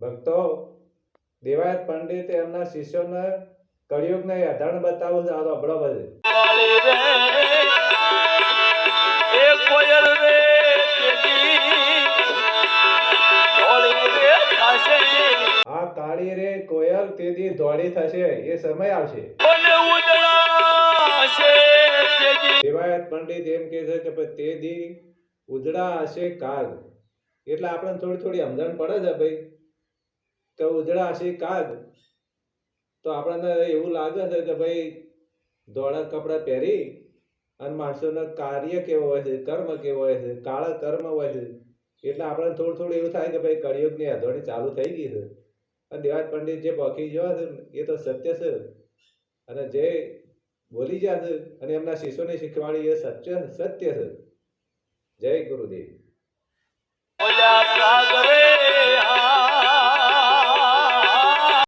ભક્તો, દેવાયત પંડિત એમના શિષ્યોને કળિયુગના યથાર્થ બતાવું છે. આ અબળો બધે આ કાળી રે કોયલ તેદી દોડી થશે, એ સમય આવશે. દેવાયત પંડિત એમ કહે છે કે તેદી ઉજળા હશે કાગ. એટલે આપણને થોડી થોડી સમજણ પડે છે ભાઈ કે ઉજળા હશે કાગ. તો આપણને એવું લાગે છે કે ભાઈ ધોળા કપડાં પહેરી અને માણસોનો કાર્ય કેવો હોય છે, કર્મ કેવો હોય છે, કાળા કર્મ હોય છે. એટલે આપણને થોડું થોડું એવું થાય કે ભાઈ કળિયુગની અધોણી ચાલુ થઈ ગઈ છે. અને દેવાયત પંડિત જે પોકી ગયો છે એ તો સત્ય છે, અને જે બોલી ગયા છે અને એમના શિષ્યોને શીખવાડી એ સત્ય છે. જય ગુરુદેવ.